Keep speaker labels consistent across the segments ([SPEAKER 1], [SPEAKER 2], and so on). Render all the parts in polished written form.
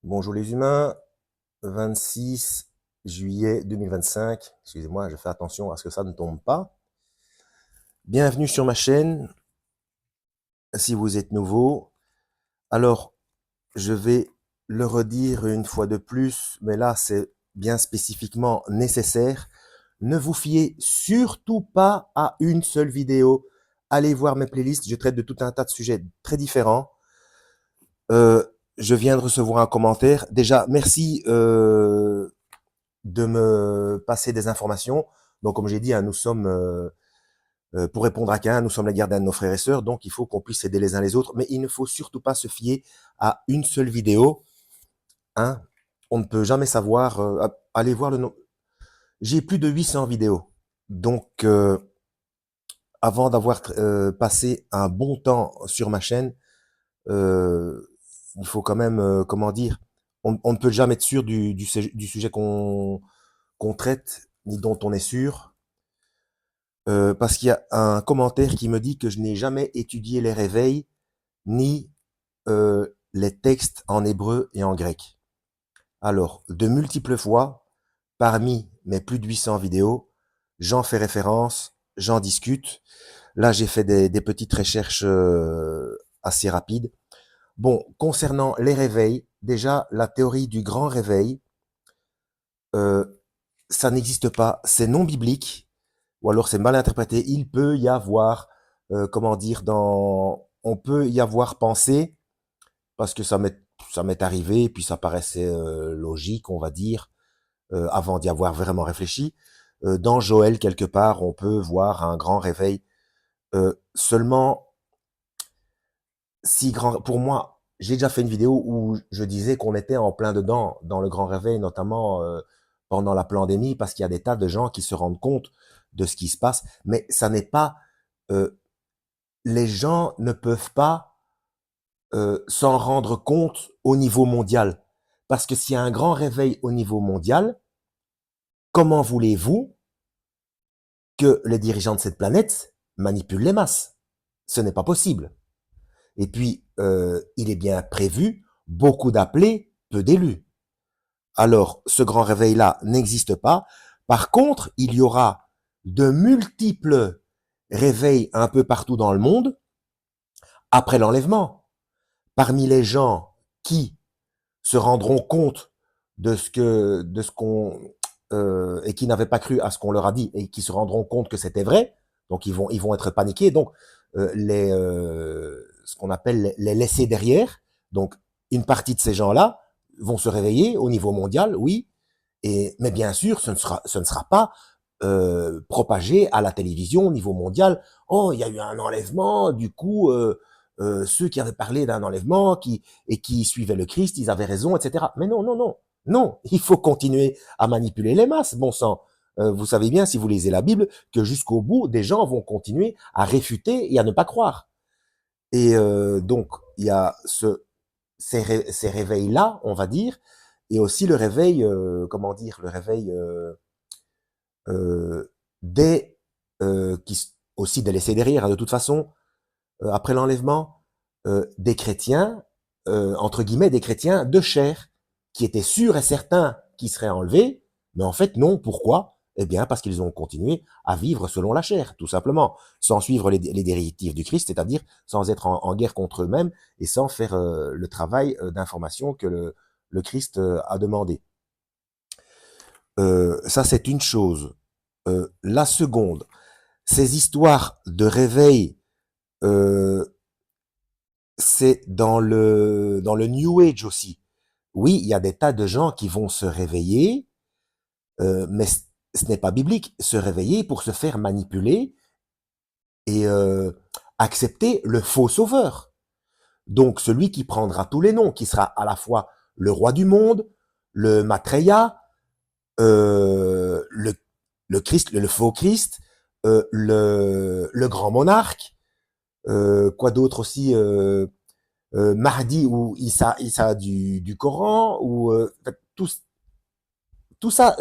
[SPEAKER 1] Bonjour les humains, 26 juillet 2025. Excusez-moi, je fais attention à ce que ça ne tombe pas. Bienvenue sur ma chaîne, si vous êtes nouveau. Alors, je vais le redire une fois de plus, mais là, c'est bien spécifiquement nécessaire. Ne vous fiez surtout pas à une seule vidéo. Allez voir mes playlists, je traite de tout un tas de sujets très différents. Je viens de recevoir un commentaire. Déjà, merci de me passer des informations. Donc, comme j'ai dit, hein, nous sommes, pour répondre à qu'un, nous sommes les gardiens de nos frères et sœurs, donc il faut qu'on puisse aider les uns les autres, mais il ne faut surtout pas se fier à une seule vidéo. Hein. On ne peut jamais savoir. Allez voir le nom. J'ai plus de 800 vidéos. Donc, avant d'avoir passé un bon temps sur ma chaîne, euh, il faut quand même, comment dire, on ne peut jamais être sûr du sujet qu'on traite, ni dont on est sûr. Parce qu'il y a un commentaire qui me dit que je n'ai jamais étudié les réveils, ni les textes en hébreu et en grec. Alors, de multiples fois, parmi mes plus de 800 vidéos, j'en fais référence, j'en discute. Là, j'ai fait des petites recherches assez rapides. Bon, concernant les réveils, déjà, la théorie du grand réveil, euh, ça n'existe pas, c'est non biblique, ou alors c'est mal interprété. Il peut y avoir, comment dire, on peut y avoir pensé, parce que ça m'est arrivé, puis ça paraissait logique, on va dire, avant d'y avoir vraiment réfléchi. Dans Joël, quelque part, on peut voir un grand réveil. Seulement, si grand, pour moi, j'ai déjà fait une vidéo où je disais qu'on était en plein dedans, dans le grand réveil, notamment pendant la pandémie, parce qu'il y a des tas de gens qui se rendent compte de ce qui se passe, mais ça n'est pas, euh, les gens ne peuvent pas s'en rendre compte au niveau mondial. Parce que s'il y a un grand réveil au niveau mondial, comment voulez-vous que les dirigeants de cette planète manipulent les masses? Ce n'est pas possible. Et puis, il est bien prévu, beaucoup d'appelés, peu d'élus. Alors, ce grand réveil-là n'existe pas. Par contre, il y aura de multiples réveils un peu partout dans le monde après l'enlèvement. Parmi les gens qui se rendront compte de ce qu'on et qui n'avaient pas cru à ce qu'on leur a dit et qui se rendront compte que c'était vrai, donc ils vont être paniqués. Donc ce qu'on appelle les laissés derrière, donc une partie de ces gens-là vont se réveiller au niveau mondial, oui, mais bien sûr, ce ne sera pas propagé à la télévision au niveau mondial. Oh, il y a eu un enlèvement, du coup, ceux qui avaient parlé d'un enlèvement et qui suivaient le Christ, ils avaient raison, etc. Mais non, non, non, non, il faut continuer à manipuler les masses, bon sang. Vous savez bien, si vous lisez la Bible, que jusqu'au bout, des gens vont continuer à réfuter et à ne pas croire. Et donc, il y a ces réveils-là, on va dire, et aussi le réveil, comment dire, le réveil des aussi des laissés derrière, hein, de toute façon, après l'enlèvement, des chrétiens, entre guillemets, des chrétiens de chair, qui étaient sûrs et certains qu'ils seraient enlevés, mais en fait non. Pourquoi? Eh bien, parce qu'ils ont continué à vivre selon la chair, tout simplement, sans suivre les directives du Christ, c'est-à-dire sans être en guerre contre eux-mêmes et sans faire le travail d'information que le Christ a demandé. Ça, c'est une chose. La seconde, ces histoires de réveil, euh, c'est dans le New Age aussi. Oui, il y a des tas de gens qui vont se réveiller, mais ce n'est pas biblique. Se réveiller pour se faire manipuler et accepter le faux sauveur. Donc celui qui prendra tous les noms, qui sera à la fois le roi du monde, le Maitreya, le Christ, le faux Christ, le grand monarque, quoi d'autre aussi, Mahdi ou Issa du Coran, ou tout, tout ça,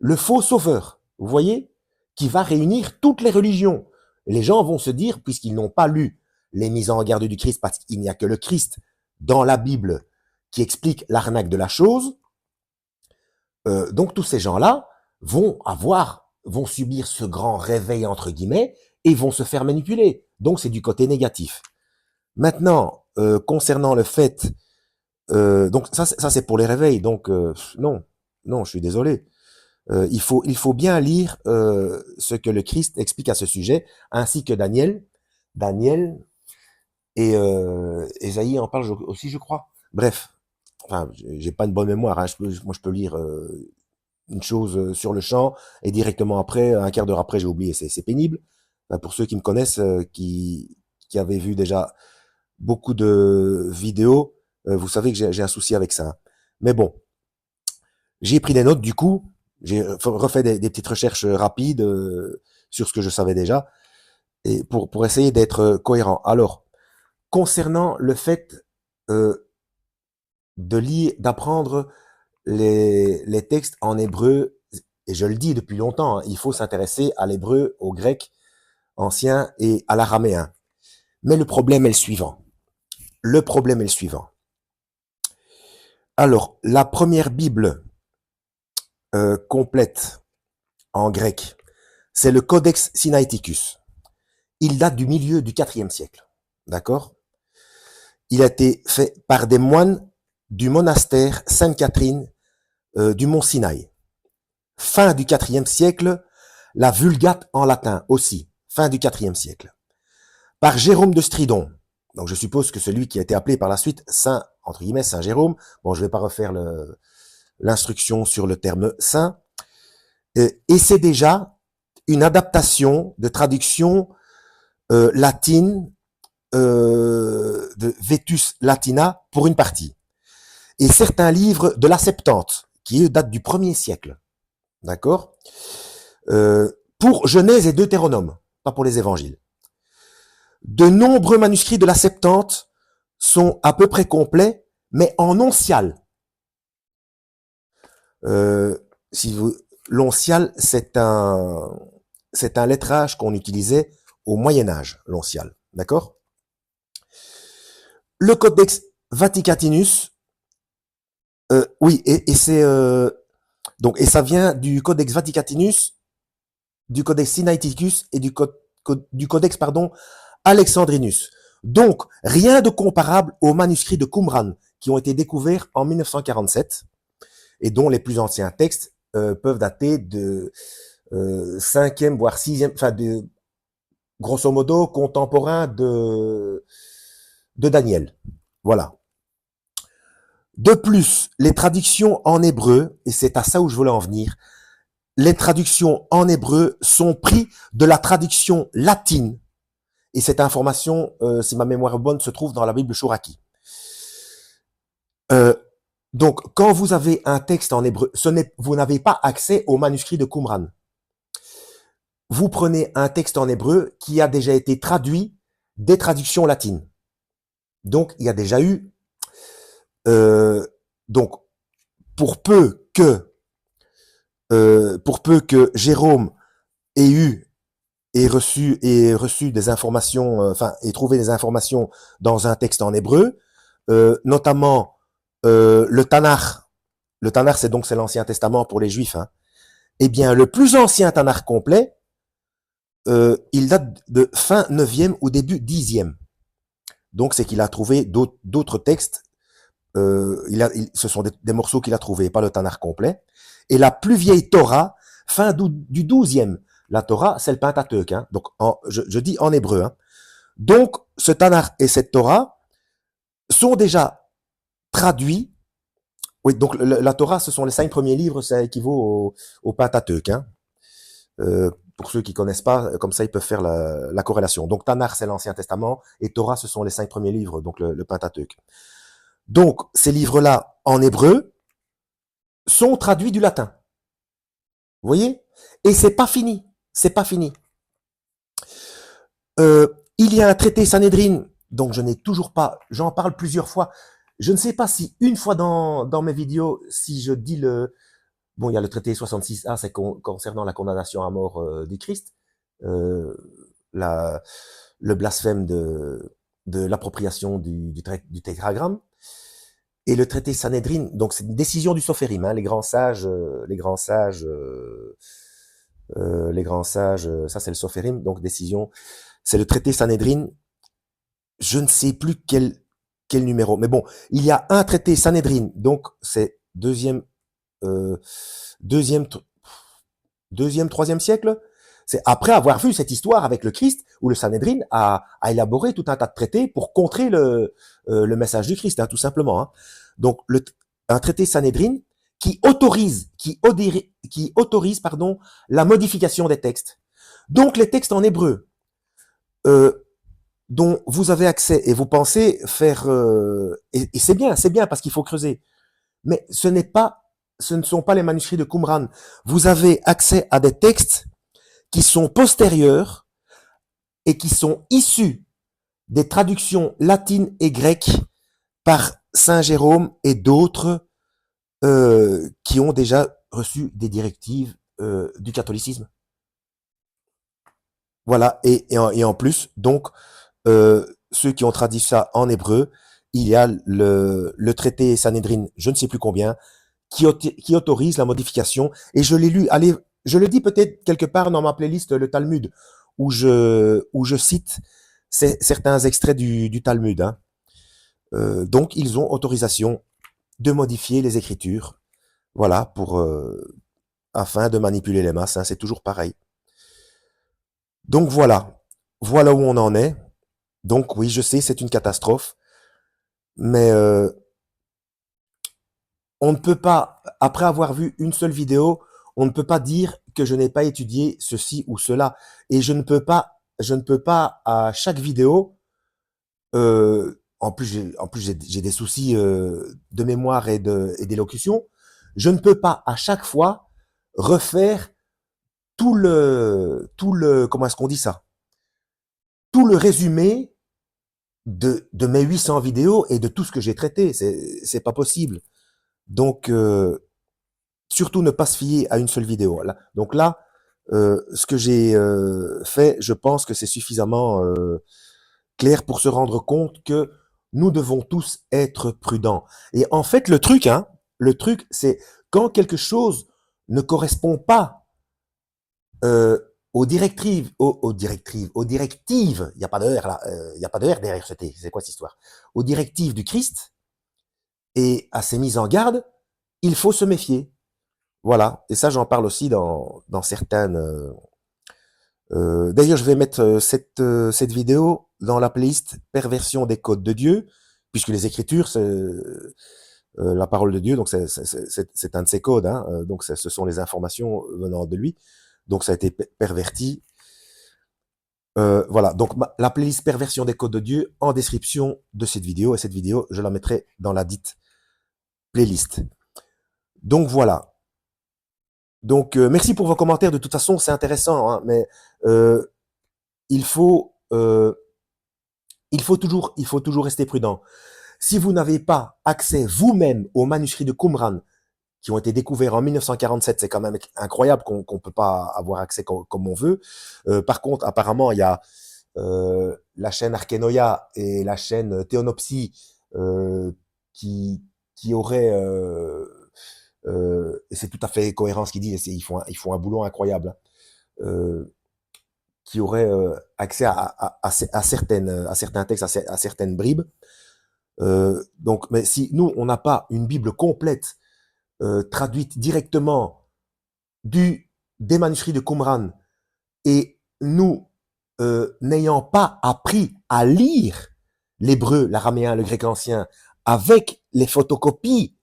[SPEAKER 1] le faux sauveur, vous voyez, qui va réunir toutes les religions. Et les gens vont se dire, puisqu'ils n'ont pas lu les mises en garde du Christ, parce qu'il n'y a que le Christ dans la Bible qui explique l'arnaque de la chose, donc tous ces gens-là vont subir ce grand réveil entre guillemets et vont se faire manipuler. Donc c'est du côté négatif. Maintenant, concernant le fait, donc ça c'est pour les réveils. Donc non, je suis désolé. Il faut bien lire ce que le Christ explique à ce sujet, ainsi que Daniel et Ésaïe en parle aussi, je crois. Bref, enfin, j'ai pas une bonne mémoire. Hein. Moi, je peux lire une chose sur le champ et directement après, un quart d'heure après, j'ai oublié. C'est pénible. Enfin, pour ceux qui me connaissent, qui avaient vu déjà beaucoup de vidéos, vous savez que j'ai un souci avec ça. Mais bon, j'ai pris des notes du coup. J'ai refait des petites recherches rapides sur ce que je savais déjà et pour essayer d'être cohérent. Alors, concernant le fait d'apprendre les textes en hébreu, et je le dis depuis longtemps, hein, il faut s'intéresser à l'hébreu, au grec ancien et à l'araméen. Mais le problème est le suivant. Alors, la première Bible complète en grec, c'est le Codex Sinaiticus. Il date du milieu du IVe siècle. D'accord? Il a été fait par des moines du monastère Sainte-Catherine du Mont Sinaï. Fin du IVe siècle, la Vulgate en latin aussi, fin du IVe siècle. Par Jérôme de Stridon. Donc je suppose que celui qui a été appelé par la suite Saint, entre guillemets, Saint Jérôme. Bon, je vais pas refaire l'instruction sur le terme saint. Et c'est déjà une adaptation de traduction latine de Vetus Latina pour une partie. Et certains livres de la Septante, qui datent du 1er siècle. D'accord? Pour Genèse et Deutéronome, pas pour les évangiles. De nombreux manuscrits de la Septante sont à peu près complets, mais en oncial. L'oncial, c'est un lettrage qu'on utilisait au Moyen-Âge, l'oncial. D'accord? Le Codex Vaticanus, oui, et c'est donc, et ça vient du Codex Vaticanus, du Codex Sinaiticus et du Codex, Alexandrinus. Donc, rien de comparable aux manuscrits de Qumran qui ont été découverts en 1947 et dont les plus anciens textes peuvent dater de 5e, voire 6e, enfin, grosso modo, contemporains de Daniel. Voilà. De plus, les traductions en hébreu, et c'est à ça où je voulais en venir, les traductions en hébreu sont prises de la traduction latine. Et cette information, si ma mémoire est bonne, se trouve dans la Bible Chouraki. Donc, quand vous avez un texte en hébreu, vous n'avez pas accès au manuscrit de Qumran. Vous prenez un texte en hébreu qui a déjà été traduit des traductions latines. Donc, il y a déjà eu... donc, pour peu que Jérôme ait reçu des informations, ait trouvé des informations dans un texte en hébreu, notamment le Tanakh. Le Tanakh, c'est l'Ancien Testament pour les Juifs. Hein. Eh bien, le plus ancien Tanakh complet, il date de fin 9e ou début 10e. Donc, c'est qu'il a trouvé d'autres textes. Ce sont des morceaux qu'il a trouvés, pas le Tanakh complet. Et la plus vieille Torah, fin du 12e. La Torah, c'est le Pentateuque. Hein. Donc, je dis en hébreu. Hein. Donc, ce Tanakh et cette Torah sont déjà traduits. Oui, donc la Torah, ce sont les 5 premiers livres, ça équivaut au Pentateuque. Hein. Pour ceux qui connaissent pas, comme ça, ils peuvent faire la corrélation. Donc, Tanakh, c'est l'Ancien Testament, et Torah, ce sont les 5 premiers livres, donc le Pentateuque. Donc, ces livres-là, en hébreu, sont traduits du latin. Vous voyez? Et c'est pas fini. C'est pas fini. Il y a un traité Sanhédrin, donc je n'ai toujours pas, j'en parle plusieurs fois. Je ne sais pas si une fois dans mes vidéos, si je dis bon, il y a le traité 66A, c'est concernant la condamnation à mort du Christ, le blasphème de l'appropriation du tétragramme. et le traité Sanhédrin, donc c'est une décision du Sophérim, hein, ça c'est le Sophérim, donc décision, c'est le traité Sanhédrin, je ne sais plus quel numéro, mais bon, il y a un traité Sanhédrin, donc c'est euh, deuxième, troisième siècle. C'est après avoir vu cette histoire avec le Christ, où le Sanhédrin a élaboré tout un tas de traités pour contrer le message du Christ, hein, tout simplement. Hein. Donc, un traité Sanhédrin qui autorise la modification des textes. Donc, les textes en hébreu, dont vous avez accès et vous pensez faire, et c'est bien parce qu'il faut creuser. Mais ce ne sont pas les manuscrits de Qumran. Vous avez accès à des textes qui sont postérieurs et qui sont issus des traductions latines et grecques par Saint Jérôme et d'autres qui ont déjà reçu des directives du catholicisme. Voilà, et en plus, donc, ceux qui ont traduit ça en hébreu, il y a le traité Sanhédrin, je ne sais plus combien, qui autorise la modification, et je l'ai lu, allez, je le dis peut-être quelque part dans ma playlist, le Talmud, où je cite certains extraits du Talmud. Hein. Donc, ils ont autorisation de modifier les Écritures, voilà, afin de manipuler les masses. Hein, c'est toujours pareil. Donc voilà où on en est. Donc oui, je sais, c'est une catastrophe, mais on ne peut pas, après avoir vu une seule vidéo, on ne peut pas dire que je n'ai pas étudié ceci ou cela, et je ne peux pas à chaque vidéo. En plus, j'ai des soucis de mémoire et d'élocution. Je ne peux pas à chaque fois refaire comment est-ce qu'on dit ça? Tout le résumé de mes 800 vidéos et de tout ce que j'ai traité. C'est pas possible. Donc, surtout ne pas se fier à une seule vidéo. Donc là, ce que j'ai fait, je pense que c'est suffisamment clair pour se rendre compte que nous devons tous être prudents. Et en fait, le truc, c'est quand quelque chose ne correspond pas aux directives, il n'y a pas de R là, il n'y a pas de R derrière ce T, c'est quoi cette histoire? Aux directives du Christ et à ses mises en garde, il faut se méfier. Voilà. Et ça, j'en parle aussi dans certaines. D'ailleurs, je vais mettre cette vidéo dans la playlist Perversion des codes de Dieu, puisque les Écritures, c'est la parole de Dieu, donc c'est un de ses codes. Hein, donc ce sont les informations venant de lui. Donc ça a été perverti. Voilà, donc la playlist Perversion des codes de Dieu en description de cette vidéo, et cette vidéo, je la mettrai dans la dite playlist. Donc voilà. Donc merci pour vos commentaires, de toute façon c'est intéressant, hein, mais il faut toujours rester prudent. Si vous n'avez pas accès vous-même aux manuscrits de Qumran qui ont été découverts en 1947, c'est quand même incroyable qu'on peut pas avoir accès comme on veut. Par contre, apparemment, il y a la chaîne Arkenoia et la chaîne Théonopsie qui auraient, et c'est tout à fait cohérent ce qu'ils disent, ils font un boulot incroyable, hein, qui auraient accès à certains textes, à certaines bribes. Donc, mais si nous, on n'a pas une Bible complète traduite directement des manuscrits de Qumran, et nous, n'ayant pas appris à lire l'hébreu, l'araméen, le grec ancien, avec les photocopies,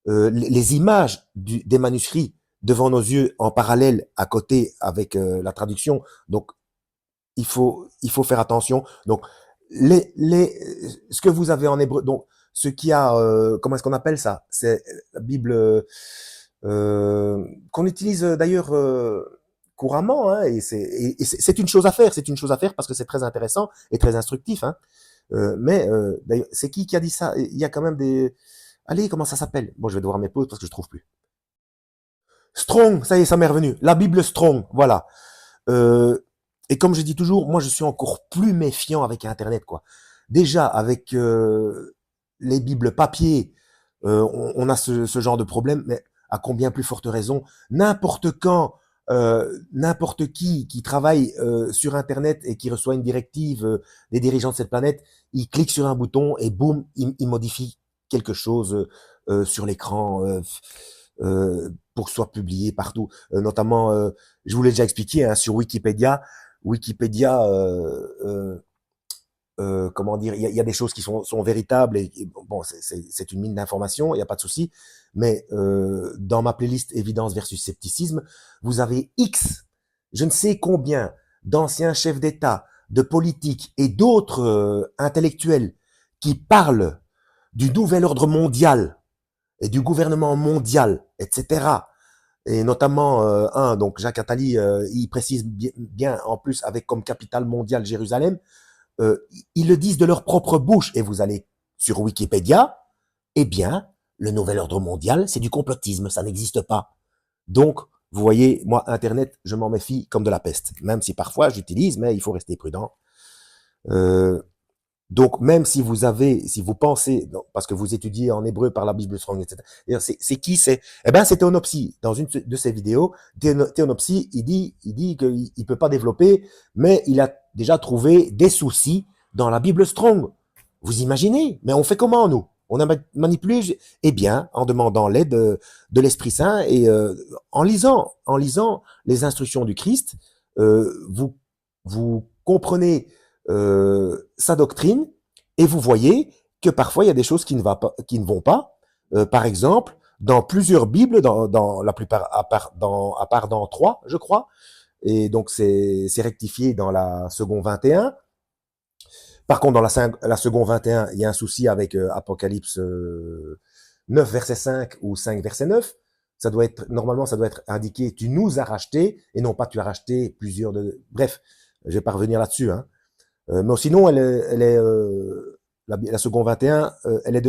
[SPEAKER 1] les images des manuscrits devant nos yeux en parallèle à côté avec la traduction, donc il faut faire attention. Donc ce que vous avez en hébreu, donc ce qui a, comment est-ce qu'on appelle ça? C'est la Bible qu'on utilise d'ailleurs couramment, hein, et c'est une chose à faire. C'est une chose à faire parce que c'est très intéressant et très instructif. Hein. Mais d'ailleurs, c'est qui a dit ça? Il y a quand même des. Allez, comment ça s'appelle? Bon, je vais devoir mes pauses parce que je trouve plus. Strong, ça y est, ça m'est revenu. La Bible Strong, voilà. Et comme je dis toujours, moi je suis encore plus méfiant avec Internet, quoi. Déjà avec les Bibles papier, On a ce genre de problème, mais à combien plus forte raison, n'importe quand, n'importe qui travaille sur Internet et qui reçoit une directive des dirigeants de cette planète, il clique sur un bouton et boum, il modifie quelque chose sur l'écran pour que ce soit publié partout. Notamment, je vous l'ai déjà expliqué, hein, sur Wikipédia. Wikipédia, comment dire, il y a des choses qui sont véritables et bon, c'est une mine d'informations, il n'y a pas de souci. Mais dans ma playlist Évidence versus scepticisme, vous avez X, je ne sais combien d'anciens chefs d'État, de politiques et d'autres intellectuels qui parlent du nouvel ordre mondial et du gouvernement mondial, etc. Et notamment donc Jacques Attali, il précise bien en plus avec comme capitale mondiale Jérusalem. Ils le disent de leur propre bouche, et vous allez sur Wikipédia, eh bien, le nouvel ordre mondial, c'est du complotisme, ça n'existe pas. Donc, vous voyez, moi, Internet, je m'en méfie comme de la peste, même si parfois j'utilise, mais il faut rester prudent. Donc, même si si vous pensez, parce que vous étudiez en hébreu par la Bible Strong, etc. C'est qui c'est? Eh ben, c'est Théonopsie. Dans une de ses vidéos, Théonopsie, il dit qu'il peut pas développer, mais il a déjà trouvé des soucis dans la Bible Strong. Vous imaginez? Mais on fait comment, nous? On a manipulé, eh bien, en demandant l'aide de l'Esprit Saint et en lisant les instructions du Christ, vous comprenez sa doctrine, et vous voyez que parfois il y a des choses qui ne vont pas. Par exemple, dans plusieurs Bibles, dans la plupart, à part dans 3, je crois, et donc c'est rectifié dans la seconde 21. Par contre, dans la seconde 21, il y a un souci avec Apocalypse 9, verset 5 ou 5, verset 9. Normalement, ça doit être indiqué, tu nous as racheté, et non pas tu as racheté plusieurs de... Bref, je vais pas revenir là-dessus, hein. Mais sinon, la seconde 21, elle est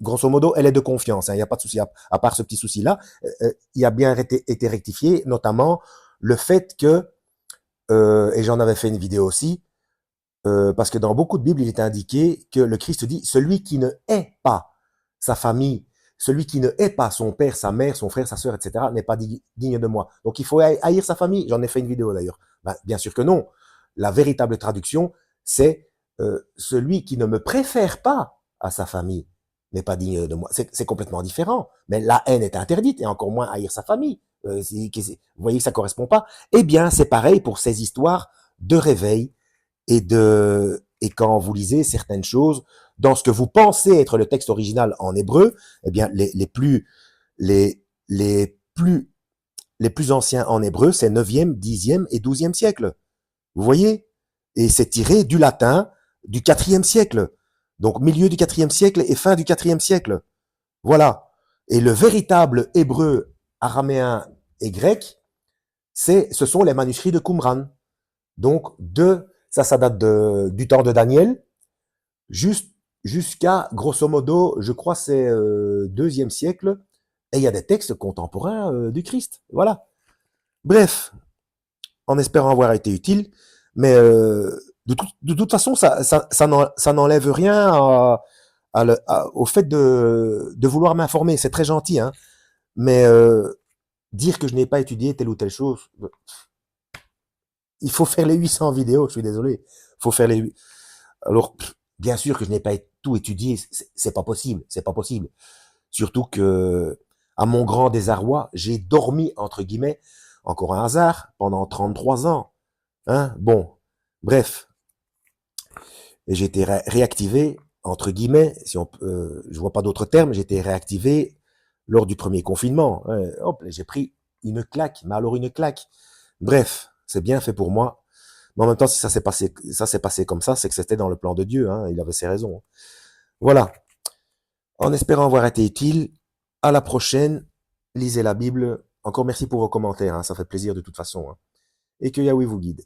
[SPEAKER 1] grosso modo, elle est de confiance. Il n'y a pas de souci. À part ce petit souci-là, il a bien été rectifié, notamment le fait que, et j'en avais fait une vidéo aussi, parce que dans beaucoup de Bibles, il est indiqué que le Christ dit, celui qui ne hait pas sa famille, celui qui ne hait pas son père, sa mère, son frère, sa sœur, etc., n'est pas digne de moi. Donc il faut haïr sa famille. J'en ai fait une vidéo d'ailleurs. Ben, bien sûr que non. La véritable traduction, c'est celui qui ne me préfère pas à sa famille n'est pas digne de moi. C'est complètement différent. Mais la haine est interdite, et encore moins haïr sa famille. Vous voyez que ça correspond pas. Eh bien, c'est pareil pour ces histoires de réveil et quand vous lisez certaines choses dans ce que vous pensez être le texte original en hébreu, eh bien, les plus anciens en hébreu, c'est 9e, 10e et 12e siècle. Vous voyez? Et c'est tiré du latin du 4e siècle. Donc, milieu du 4e siècle et fin du 4e siècle. Voilà. Et le véritable hébreu, araméen et grec, ce sont les manuscrits de Qumran. Donc, ça date du temps de Daniel, jusqu'à, grosso modo, je crois c'est 2e siècle, et il y a des textes contemporains du Christ. Voilà. Bref, en espérant avoir été utile, mais de toute façon, ça n'enlève rien au fait de vouloir m'informer. C'est très gentil, hein, mais dire que je n'ai pas étudié telle ou telle chose, il faut faire les 800 vidéos, je suis désolé. Faut faire les... Alors, bien sûr que je n'ai pas tout étudié, c'est pas possible, c'est pas possible. Surtout que, à mon grand désarroi, j'ai dormi, entre guillemets, encore un hasard, pendant 33 ans. Hein, bon, bref. Et j'ai été réactivé, entre guillemets, si je vois pas d'autres termes, j'ai été réactivé lors du premier confinement. Hop, j'ai pris une claque, mais alors une claque. Bref, c'est bien fait pour moi. Mais en même temps, si ça s'est passé comme ça, c'est que c'était dans le plan de Dieu, hein, il avait ses raisons. Voilà. En espérant avoir été utile, à la prochaine, lisez la Bible. Encore merci pour vos commentaires, hein, ça fait plaisir de toute façon. Hein. Et que Yahweh vous guide.